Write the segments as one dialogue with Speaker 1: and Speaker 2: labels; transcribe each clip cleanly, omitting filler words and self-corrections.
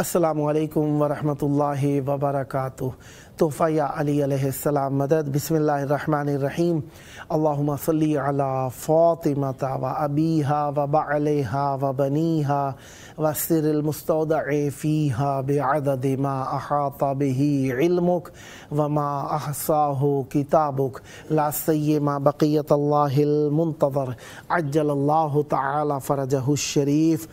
Speaker 1: अस्सलामुअलैकुम वरहमतुल्लाहि वबरकातुह। तोहफ़ा या अली अलैहिस्सलाम मदद। बिस्मिल्लाहिर्रहमानिर्रहीम। अल्लाहुम्मा सल्ली अला फ़ातिमता व अबीहा व बअलिहा व बनीहा वस्सिरिल मुस्तौदअ फ़ीहा बिअदद मा अहाता बिही इल्मुक व मा अहसाहु किताबुक ला सय्यमा बक़ियतल्लाहिल मुंतज़र अज्जलल्लाहु तआला फ़रजहु शरीफ।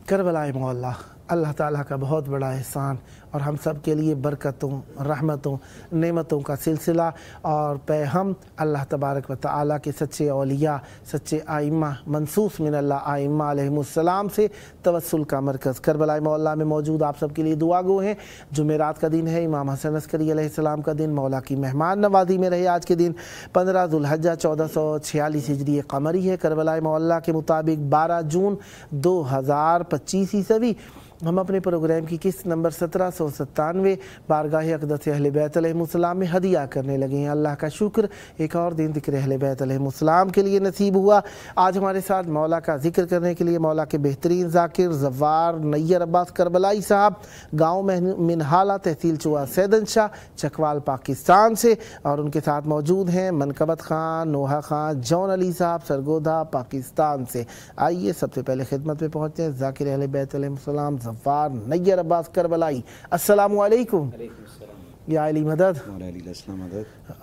Speaker 1: करबलाए मौला, अल्लाह ताला का बहुत बड़ा एहसान और हम सब के लिए बरकतों, रहमतों, नेमतों का सिलसिला और पैहम अल्लाह तबारक व तआला के सच्चे औलिया, सच्चे आइम्मा, मनसूस मिनल्लाह आइम्मा अलैहिमुस्सलाम से तवस्सुल का मरकज़ करबला मौला में मौजूद आप सब के लिए दुआ गो हैं। जुमेरात का दिन है, इमाम हसन अस्करी अलैहिस्सलाम का दिन, मौला की मेहमान नवाजी में रहे आज के दिन 15 ज़ुल्हज्जा 1446 हिजरी कमरी है। करबला मौला के मुताबिक 12 जून 2025 ईस्वी हम अपने प्रोग्राम की किस्त नंबर 1797 बारगाह अक़दस अहले बैत अलैहिमुस्सलाम में हदिया करने लगे हैं। अल्लाह का शुक्र, एक और दिन ज़िक्र अहले बैत अलैहिमुस्सलाम के लिए नसीब हुआ। आज हमारे साथ मौला का जिक्र करने के लिए मौला के बेहतरीन ज़ाकिर ज़व्वार नैयर अब्बास करबलाई साहब, गाँव मिनहाला, तहसील चुआ सैदन शाह, चकवाल पाकिस्तान से, और उनके साथ मौजूद हैं मनकबत ख़ान, नोहा ख़ान, जौन अली साहब, सरगोधा पाकिस्तान से। आइए सबसे पहले खिदमत में पहुँचते हैं ज़ाकिर अहले बैत अलैहिमुस्सलाम ज़फ़्फ़ार नैयर अब्बास करबलाई। अस्सलामु अलैकुम या अली मदद।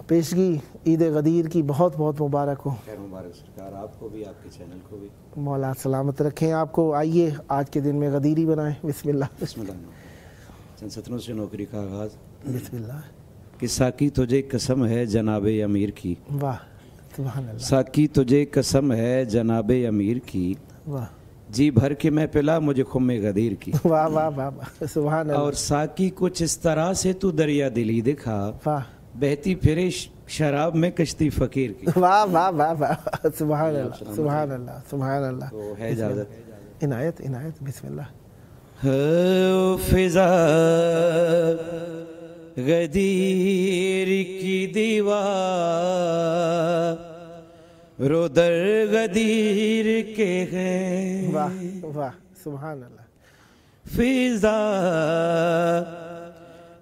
Speaker 1: पेशगी ईद गदीर की बहुत बहुत मुबारक हो।
Speaker 2: मुबारक सरकार, आपको भी, आपके चैनल को भी।
Speaker 1: मौला सलामत रखें आपको। आइए आज के दिन में गदीरी बनाएं। बिस्मिल्लाह।
Speaker 2: चंद सतरों से नौकरी का आगाज़।
Speaker 1: बिस्मिल्लाह।
Speaker 2: कि साकी तुझे कसम है जनाबे अमीर की।
Speaker 1: वाह सुभान अल्लाह।
Speaker 2: साकी तुझे कसम है जनाबे अमीर की,
Speaker 1: वाह
Speaker 2: जी भर के मैं पिला मुझे खुम्मे गदीर की।
Speaker 1: वाह वाह वाह सुभान अल्लाह।
Speaker 2: और साकी कुछ इस तरह से तू दरिया दिली दिखा,
Speaker 1: वाह
Speaker 2: बहती फिरे शराब में कश्ती फकीर की।
Speaker 1: वाह वाह वाह वाह सुभान अल्लाह सुभान अल्लाह सुभान अल्लाह।
Speaker 2: तो है इजाज़त,
Speaker 1: इनायत इनायत। बिस्मिल्लाह।
Speaker 2: फिजा गदीर की दीवार रोदर गदीर के हैं।
Speaker 1: वाह वाह सुभान अल्लाह।
Speaker 2: फिजा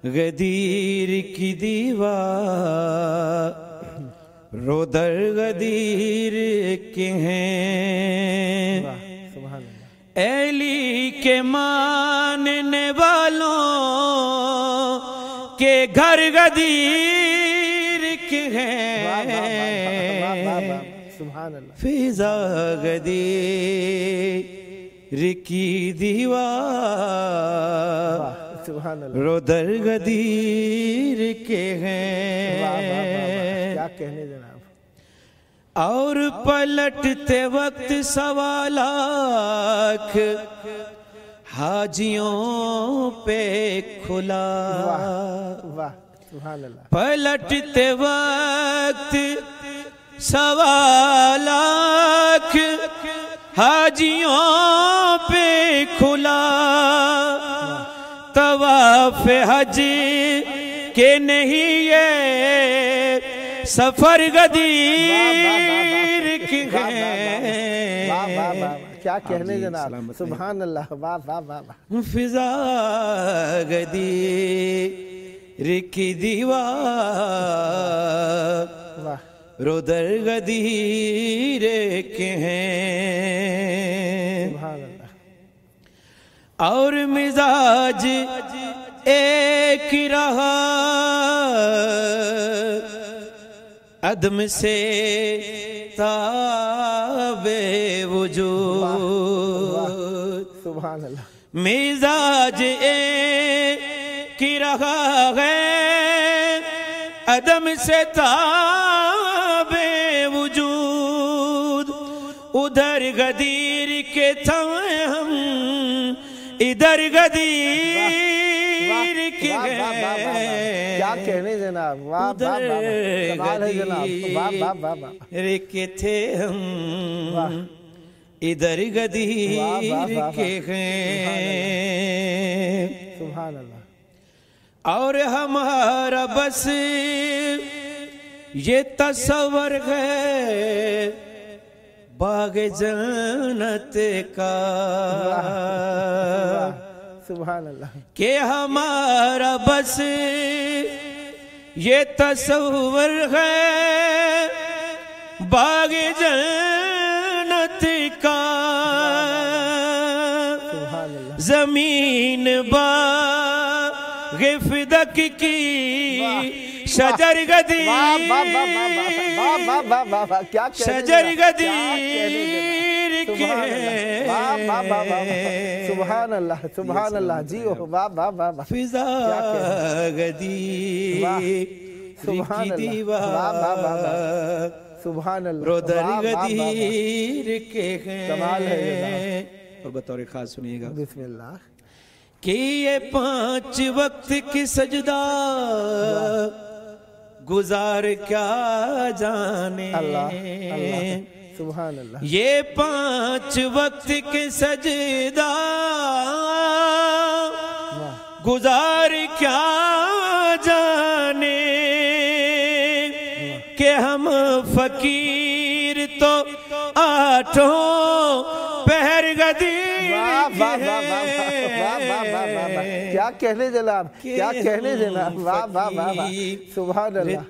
Speaker 2: गदीर की दीवार रोदर गदीर के हैं।
Speaker 1: वाह सुभान अल्लाह।
Speaker 2: एली के मानने वालों के घर गदीर के हैं।
Speaker 1: सुभान अल्लाह।
Speaker 2: फिजा गदीर की दीवार
Speaker 1: सुभान अल्लाह।
Speaker 2: रोदर गदीर के हैं।
Speaker 1: क्या कहने जनाब।
Speaker 2: और पलटते वक्त सवा लाख हाजियों पे खुला।
Speaker 1: वाह सुभान अल्लाह।
Speaker 2: पलटते वक्त सवा लाख हाजियों पे खुला, तवाफ हज के नहीं ये सफर गदीर की है।
Speaker 1: क्या कहने जनाब। सुभान अल्लाह। वाह वाह वाह।
Speaker 2: फिजा गदीर की दीवार
Speaker 1: वाह
Speaker 2: रोदर गदीर के हैं।
Speaker 1: सुभान अल्लाह।
Speaker 2: और मिजाज एक रहा अदम से ताबे वजूद।
Speaker 1: सुभान अल्लाह।
Speaker 2: मिजाज एक रहा है अदम से ताबे वजूद। उधर गदीर के थे हम, इधर गदीर के हैं,
Speaker 1: क्या कहने जनाब, वाह वाह वाह, कमाल है जनाब, वाह वाह वाह वाह,
Speaker 2: के थे हम इधर गदीर के हैं।
Speaker 1: सुभान अल्लाह।
Speaker 2: और हमारा बस ये तस्वर है बाग जन्नत का,
Speaker 1: सुभान अल्लाह,
Speaker 2: के हमारा बस ये तस्वर है बाग जन्नत का। जमीन बाग़ फिदक की शजर गदीर,
Speaker 1: क्या
Speaker 2: शजर गदीर के,
Speaker 1: सुभान अल्लाह, सुभान अल्लाह जी, वाह वाह वाह वाह,
Speaker 2: फिजा गदीर
Speaker 1: सुभान अल्लाह, सुभान अल्लाह,
Speaker 2: रोदर गदीर के हैं।
Speaker 1: कमाल है।
Speaker 2: और बतौर खास सुनिएगा,
Speaker 1: बिस्मिल्लाह,
Speaker 2: कि ये 5 वक्त की सजदा गुजार क्या जाने,
Speaker 1: अल्लाह अल्लाह, सुभान अल्लाह,
Speaker 2: ये 5 वक्त के सजदा गुजार क्या जाने, के हम फकीर तो 8 पहर गदीर।
Speaker 1: क्या कहने जनाब, क्या कहने जनाब, वाह वाह वाह वाह, सुभान अल्लाह,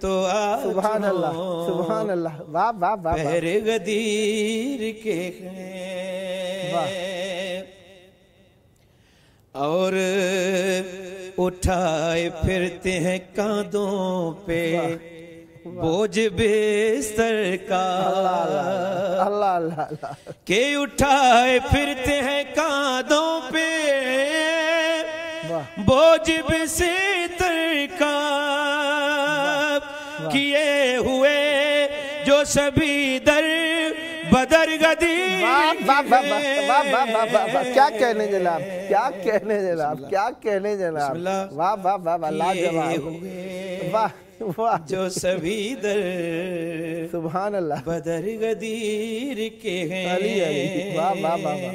Speaker 1: सुभान अल्लाह, सुभान अल्लाह, वाह वाह वाह,
Speaker 2: पहर गदीर के हैं। और उठाए फिरते हैं कांधों पे बोझ बिस्तर का,
Speaker 1: अल्लाह अल्लाह,
Speaker 2: के उठाए फिरते हैं कांधों पे बोझ बिस्तर का, किए हुए जो सभी दर बदर गदीर।
Speaker 1: क्या कहने जनाब, क्या कहने जनाब, क्या कहने जनाब, वाह वाह वाह वाह, लाजवाब, वाह वाह,
Speaker 2: जो सभी दर
Speaker 1: सुभान अल्लाह,
Speaker 2: बदर गदीर के हैं।
Speaker 1: वाह वाह वाह वाह।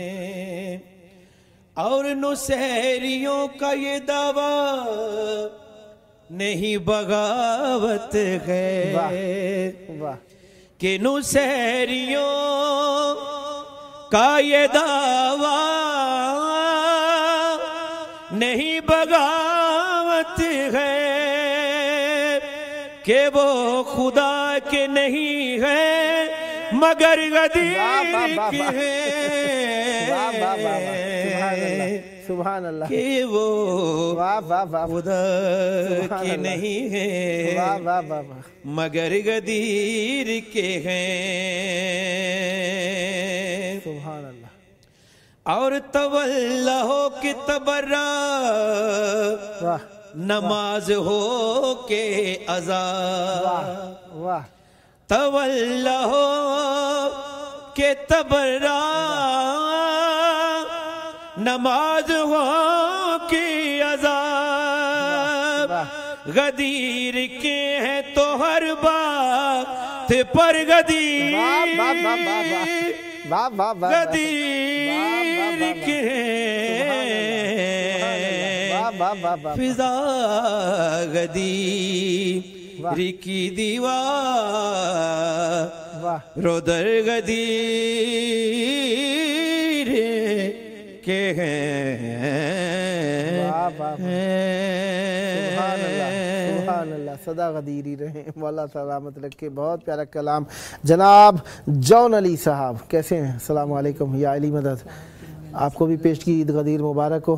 Speaker 2: और नुसैरियों का ये दावा नहीं बगावत है,
Speaker 1: वाह,
Speaker 2: कि नुसैरियों का ये दावा नहीं बगावत है, कि वो खुदा के नहीं है मगर गदीर के हैं।
Speaker 1: सुभान अल्लाह,
Speaker 2: कि वो
Speaker 1: वाह वाह वाह,
Speaker 2: खुदा के नहीं है
Speaker 1: वाह वाह वाह वाह,
Speaker 2: मगर गदीर के हैं।
Speaker 1: सुभान अल्लाह।
Speaker 2: और तवल्ला हो के तबर्रा, नमाज हो के अज़ा,
Speaker 1: वाह,
Speaker 2: तवल्ला हो के तबर्रा, नमाज हो की अज़ा, गदीर के हैं तो हर बात पर गदीर, गदीर के फिजा गदीर की दीवार, रोदर गदीर के हैं।
Speaker 1: सुभान अल्लाह, सदा गदीरी रहे, मौला सलामत रखे। बहुत प्यारा कलाम जनाब जौन अली साहब, कैसे हैं? अस्सलाम वालेकुम या अली मदद, आपको भी पेश की ईद गदीर मुबारक हो,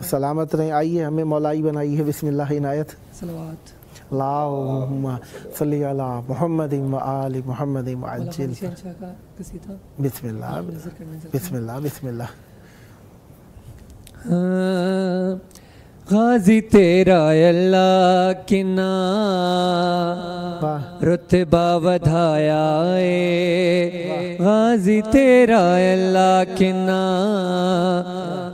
Speaker 1: सलामत रहें। आइए, हमें मौलाई बनाई है, बिस्मिल्लाह इनायत। अल्लाहुम्मा सल्ली अला मुहम्मद व आलि मुहम्मद वअज्जिल। बिस्मिल्लाह बिस्मिल्लाह बिस्मिल्लाह।
Speaker 3: गाजी तेरा अल्लाह किन्ना रुतबा वधाया है, गाजी तेरा अल्लाह किन्ना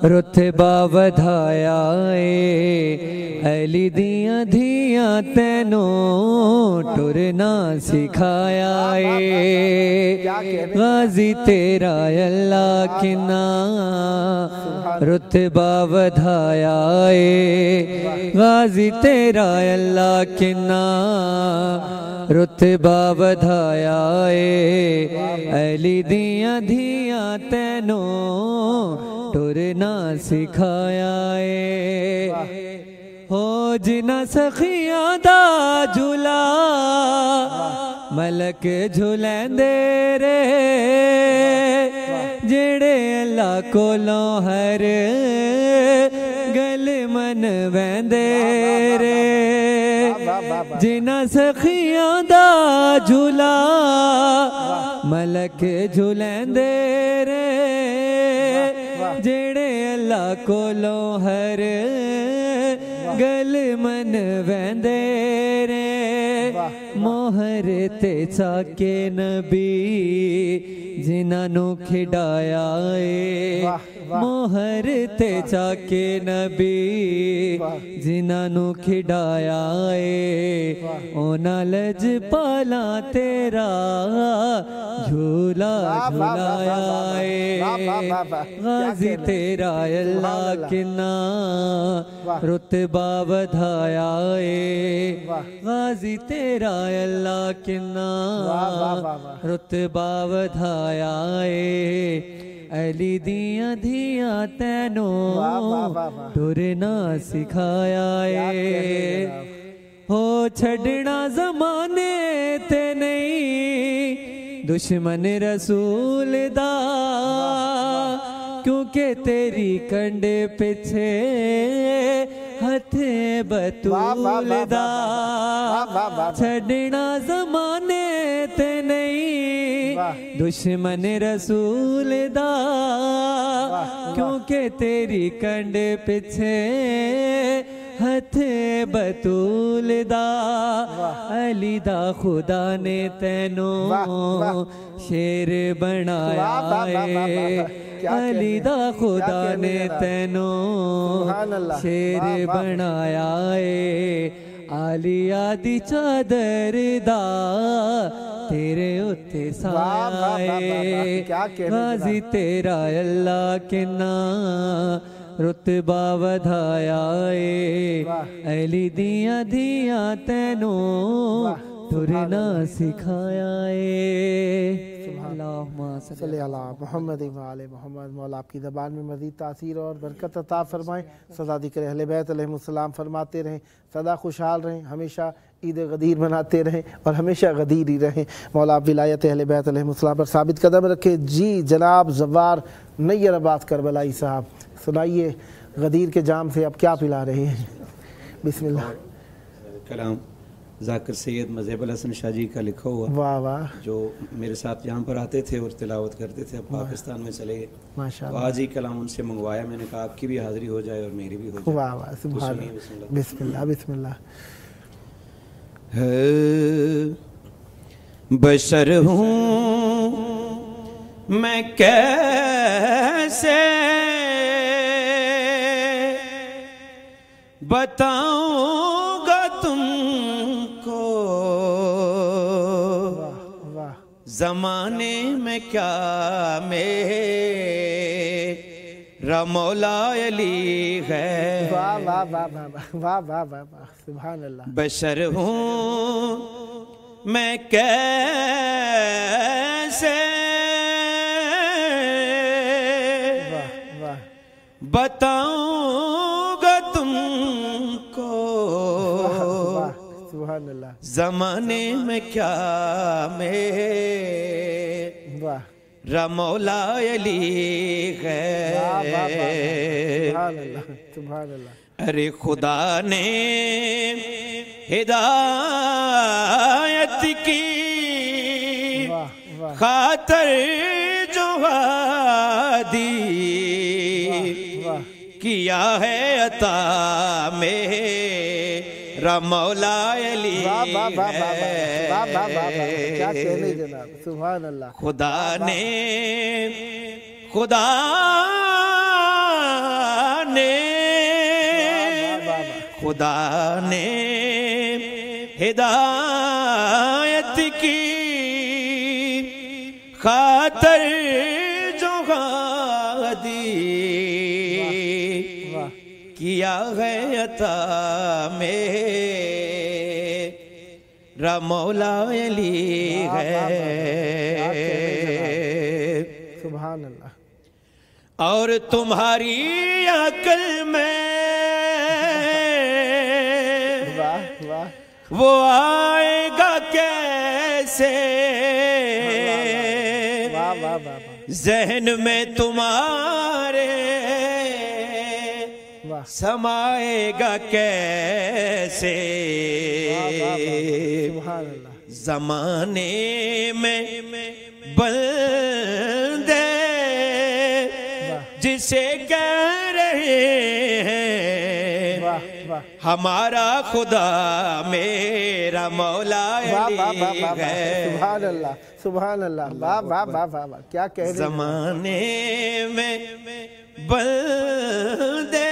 Speaker 3: रुतबा वधाया है। अली दियां धियां तैनों टुरना सिखाया है, गाजी तेरा अल्लाह किन्ना रुतबा वधाया है, गाजी तेरा अल्लाह किन्ना रुतबा वधाया है। अली दियां धियां तैनों टुरना सिखाया है। हो जिना सखियां दा झूला मलक झूलैंदे रे, जेड़े अल्लाह कोलों हर गल मन वैंदे रे। जिना सखियां दा झूला मलक झूलैंदे रे, जेड़े अल्लाह कोलों हर गल मन वैंदे रे। मोहर ते चाके नबी जिन्हां खिडाया है, मोहर ते चाके नबी जिन्हां खिडाया है। ओना लजपाला तेरा झूला झूलाया है, गाजी तेरा अल्लाह किन्ना रुतबा वधाया है, गाजी तेरा अल्लाह किन्ना रुतबा वधाया है। अली दियां धियां तैनों टुरना सिखाया है। हो छड़ना जमाने ते नहीं दुश्मन रसूल दा, क्योंकि तेरी कंडे पिछे हथ बतूल दा। छड़ना जमाने ते नहीं दुश्मन रसूल दा, क्योंकि तेरी कंडे पिछे हथ बतूल दा। अली दा खुदा ने तैनों शेर बनाया है, अली दा खुदा ने तैनों शेर बनाया है। आलिया दी चादर दा तेरे उत्ते साया है, गाजी तेरा अल्लाह किन्ना रुतबा वधाया है। अली दियां धियां तैनों टुरना सिखाया है।
Speaker 1: मोहम्मद मोहम्मद। मौला आपकी ज़बान में मज़ीद तासीर और बरकत अता फ़रमाएँ। सदा ज़िक्र अहले बैत अलैहिमुस्सलाम फरमाते रहें, सदा खुशहाल रहें, हमेशा ईद गदीर मनाते रहें और हमेशा गदीर ही रहें। मौला आप विलायत अहले बैत अलैहिमुस्सलाम पर साबित कदम रखें। जी जनाब ज़वार नैयर अब्बास करबलाई साहब, सुनाइए गदीर के जाम से अब क्या पिला रहे हैं। बिस्मिल्लाह।
Speaker 4: कलाम ज़ाकिर सैयद मज़हब हसन शाह जी का लिखा हुआ,
Speaker 1: वाह वाह,
Speaker 4: जो मेरे साथ यहाँ पर आते थे और तिलावत करते थे। अब पाकिस्तान में चले गए,
Speaker 1: माशाअल्लाह।
Speaker 4: आज ही कलाम उनसे मंगवाया मैंने, कहा आपकी भी हाज़िरी हो जाए और मेरी भी हो जाए।
Speaker 1: वाह वाह, सुभान अल्लाह। बिस्मिल्लाह बिस्मिल्लाह।
Speaker 2: बशर हूँ मैं कैसे बताऊंगा तुमको, जमाने में क्या मेरा मौला अली है।
Speaker 1: वाह वाह वाह वाह वाह वाह वाह वाह, सुभान अल्लाह।
Speaker 2: बशर हूँ मैं कैसे बताऊंगा तुमको,
Speaker 1: सुभान अल्लाह।
Speaker 2: जमाने में क्या मेरा मौला अली है।
Speaker 1: सुभान अल्लाह सुभान अल्लाह।
Speaker 2: अरे खुदा ने हिदायत की खातर जो वादी किया है अता मेरा मौला अली
Speaker 1: वाह वाह वाह वाह
Speaker 2: है।
Speaker 1: वाह वाह वाह वाह, क्या कहने जनाब, सुभान अल्लाह।
Speaker 2: खुदा ने
Speaker 1: वाह वाह वाह,
Speaker 2: खुदा ने हिदायत की खातर जो दी
Speaker 1: वाह
Speaker 2: किया है अता मेरा मौला अली है।
Speaker 1: सुभान अल्लाह।
Speaker 2: और तुम्हारी अकल में
Speaker 1: वाह वाह
Speaker 2: वो आएगा कैसे,
Speaker 1: वाह वाह वाह वाह
Speaker 2: जहन में तुम्हारे
Speaker 1: वाह
Speaker 2: समाएगा कैसे।
Speaker 1: सुभान अल्लाह।
Speaker 2: जमाने में बंदे जिसे कह रहे हैं
Speaker 1: वाह वाह
Speaker 2: हमारा खुदा मेरा मौला
Speaker 1: वाह वाह वाह
Speaker 2: अली
Speaker 1: वाह,
Speaker 2: है।
Speaker 1: सुभान अल्लाह सुभान अल्लाह, वाह वाह वाह वाह वाह, क्या कह रहे हैं।
Speaker 2: जमाने में बंदे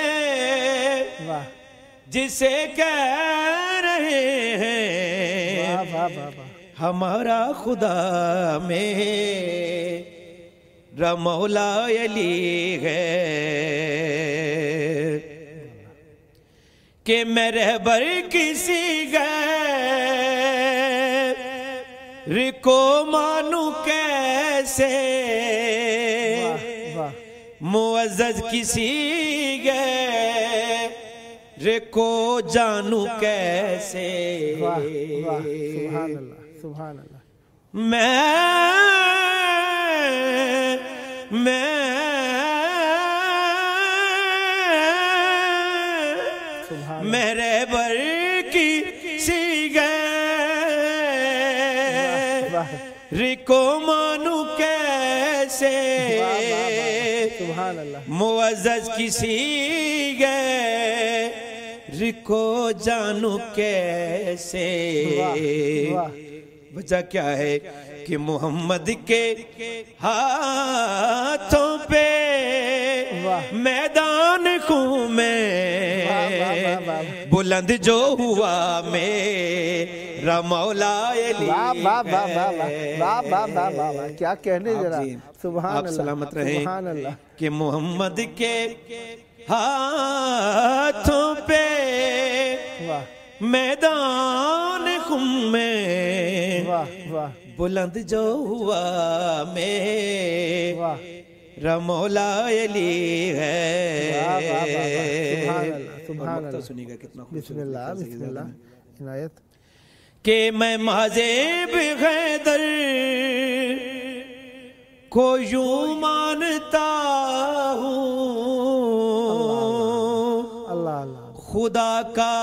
Speaker 1: वाह
Speaker 2: जिसे कह रहे हैं
Speaker 1: वाह वाह वाह वाह,
Speaker 2: हमारा खुदा मेरा मौला अली है। कि मैं रहबर किसी गैर को मानू कैसे,
Speaker 1: वाह
Speaker 2: मुअज़्ज़ज़ किसी गैर को जानू कैसे।
Speaker 1: वाह वाह, सुभान अल्लाह सुभान अल्लाह।
Speaker 2: मेरे बर की सी गैर को मानू कैसे,
Speaker 1: सुभान अल्लाह।
Speaker 2: मुअज़्ज़ज़ किसी गैर को जानू कैसे।
Speaker 1: वाह
Speaker 2: वजह क्या है कि मोहम्मद के हाथों पे मैदान खून में बुलंद जो हुआ मेरा मौला अली।
Speaker 1: वाह वाह वाह वाह वाह वाह वाह वाह, क्या कहने जरा, सुभान
Speaker 2: आप
Speaker 1: अल्लाह
Speaker 2: सलामत रहें
Speaker 1: सुभान अल्लाह।
Speaker 2: कि मोहम्मद के हाथों पे
Speaker 1: वाह
Speaker 2: मैदान खून में
Speaker 1: वाह वाह
Speaker 2: बुलंद जो हुआ मेरा मौला अली है।
Speaker 1: वाह वाह वाह, सुभान अल्लाह सुभान अल्लाह।
Speaker 2: सुनिएगा कितना
Speaker 1: बिस्मिल्लाह बिस्मिल्लाह, इनायत।
Speaker 2: कि मैं महज़ेब हैदर को यूं मानता हूँ,
Speaker 1: अल्लाह अल्लाह
Speaker 2: खुदा का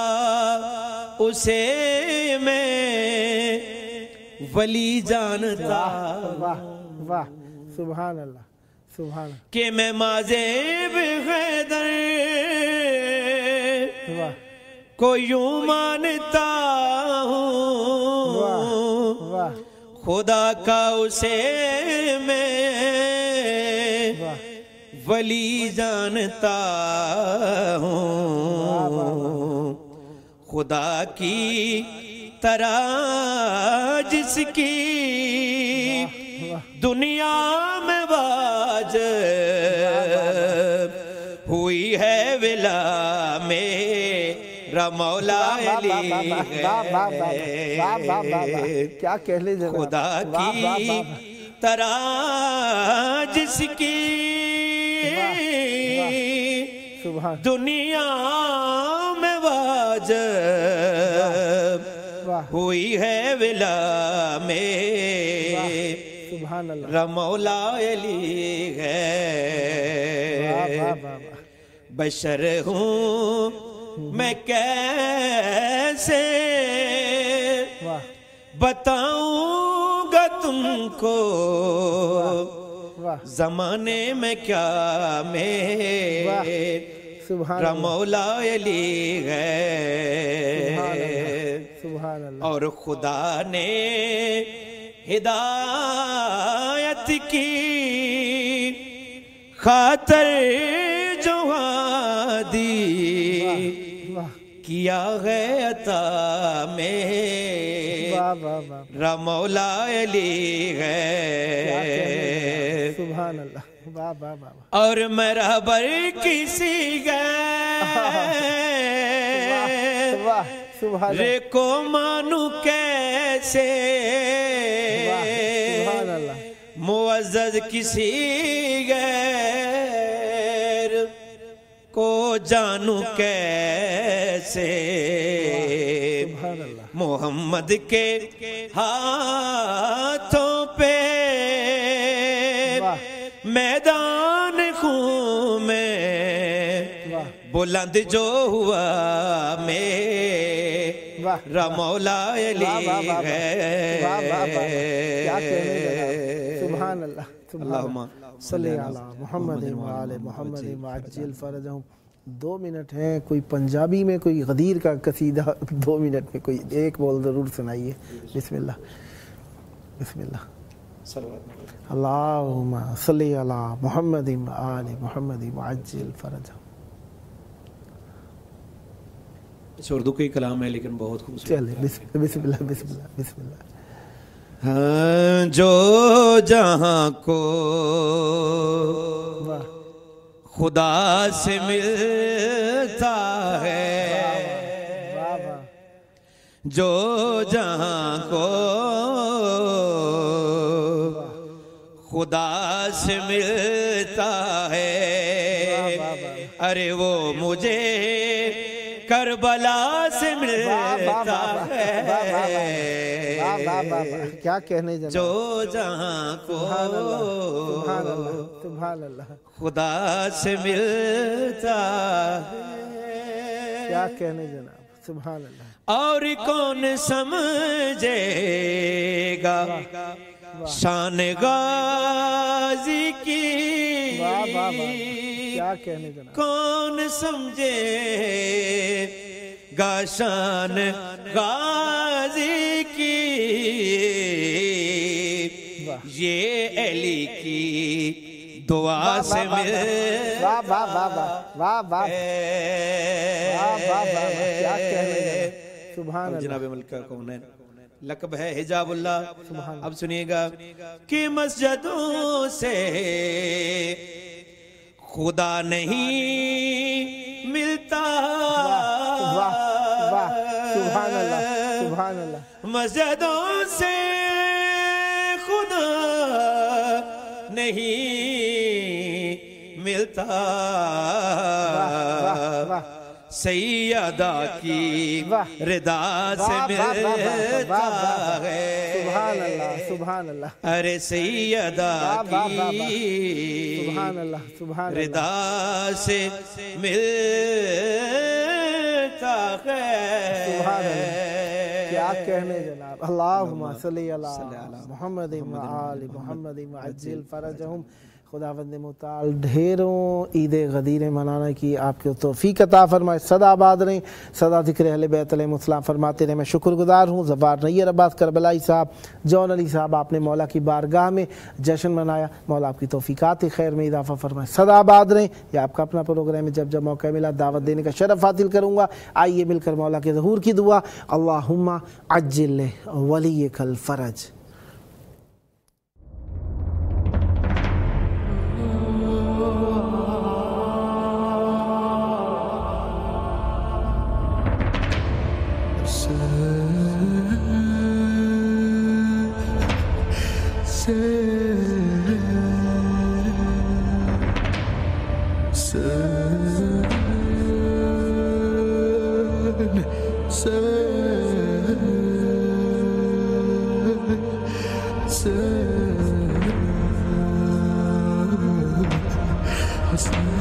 Speaker 2: उसे मैं वली जानता।
Speaker 1: वाह वाह, सुभान अल्लाह सुभान
Speaker 2: कि मैं महज़ेब हैदर
Speaker 1: वाह
Speaker 2: को यूं मानता हूँ,
Speaker 1: वाह
Speaker 2: खुदा का उसे मैं
Speaker 1: वाह
Speaker 2: वली जानता हूँ। खुदा की तरह जिसकी दुनिया में बाज हुई है विला मेरा मौला अली है।
Speaker 1: क्या कहने जरा,
Speaker 2: खुदा की तरह जिसकी
Speaker 1: सुभान
Speaker 2: दुनिया में बाज
Speaker 1: वाह
Speaker 2: हुई है विला में
Speaker 1: सुभान अल्लाह।
Speaker 2: रमौला अली है।
Speaker 1: वाह वाह वाह,
Speaker 2: बशर हूँ मैं कैसे
Speaker 1: वाह
Speaker 2: बताऊंगा तुमको,
Speaker 1: वाह
Speaker 2: जमाने में क्या मेरे मौला अली है
Speaker 1: सुभान अल्लाह।
Speaker 2: और खुदा ने हिदायत की खातर जो दी
Speaker 1: वाह
Speaker 2: किया है अता में
Speaker 1: वाह वाह वाह
Speaker 2: मौला अली है
Speaker 1: सुभान अल्लाह वाह वाह वाह
Speaker 2: और मेरा बर किसी
Speaker 1: वाह सुभान
Speaker 2: रे को मानू कैसे
Speaker 1: सुभान अल्लाह
Speaker 2: मुअज़्ज़ज़ किसी गैर को जानू कैसे
Speaker 1: सुभान अल्लाह
Speaker 2: मोहम्मद के हाथों पे मैदान खून में बुलंद जो हुआ मेरा मौला अली है
Speaker 1: सुभान अल्लाह अल्लाहुम्मा सल्ली अला मुहम्मद व आले मुहम्मद वअज्जिल फरजहुम। 2 मिनट हैं, कोई पंजाबी में कोई गदीर का कसीदा 2 मिनट में कोई एक बोल जरूर सुनाइए। बिस्मिल्लाह बिस्मिल्लाह अल्लाहुम्मा सल्ली अला मुहम्मद व आले मुहम्मद वअज्जिल फरजहुम।
Speaker 4: उर्दू का ही कलाम है लेकिन बहुत खूबसूरत।
Speaker 1: चलिए बिस्मिल्लाह बिस्मिल्लाह बिस्मिल्लाह।
Speaker 2: हाँ जो जहाँ को खुदा से मिलता है जो जहाँ को खुदा से मिलता है अरे वो मुझे करबला से मिलता है
Speaker 1: क्या कहने जनाब।
Speaker 2: जो जहाँ को
Speaker 1: सुभान अल्लाह
Speaker 2: खुदा से मिलता है
Speaker 1: क्या कहने जनाब। सुभान अल्लाह।
Speaker 2: और कौन समझेगा शान गाजी की
Speaker 1: क्या कहने जनाब।
Speaker 2: कौन समझे शान गाजी की ये अली की दुआ से मिल
Speaker 1: वाह वाह वाह वाह वाह क्या कहने सुभान अल्लाह।
Speaker 2: जनाब मलिका कौन है लकब है हिजाबुल्लाह। अब सुनिएगा कि मस्जिदों से खुदा नहीं मिलता
Speaker 1: वाह वाह सुभान अल्लाह सुभान अल्लाह।
Speaker 2: मस्जिदों से खुदा नहीं मिलता सैयदा की रिदा से मिलता है।
Speaker 1: सुभान अल्लाह सुभान अल्लाह।
Speaker 2: अरे सैयदा की
Speaker 1: सुभान अल्लाह सुभान
Speaker 2: रिदा से मिलता है।
Speaker 1: क्या कहने जनाब। अल्लाहुम्मा सल्ली अला मुहम्मद व आले मुहम्मद वअज्जिल फरजहुम। खुदावंद मुताल ढेरों ईद गदीरें मनाने की आपको तौफीक अता फरमाए। सदा आबाद रहें, सदा ज़िक्र अहले बैत अलैहिमुस्सलाम फरमाते रहें। मैं शुक्रगुजार हूँ ज़फ़ार नैयर अब्बास करबलाई साहब, जौन अली साहब, आपने मौला की बारगाह में जश्न मनाया। मौला आपकी तौफीकात खैर में इजाफ़ा फरमाए। सदा आबाद रहें। यह आपका अपना प्रोग्राम है, जब जब मौका मिला दावत देने का शरफ़ हासिल करूँगा। आइए मिलकर मौला के ज़हूर की दुआ। अल्लाहुम्मा अज्जिल वलियकल फ़रज।
Speaker 5: Hassan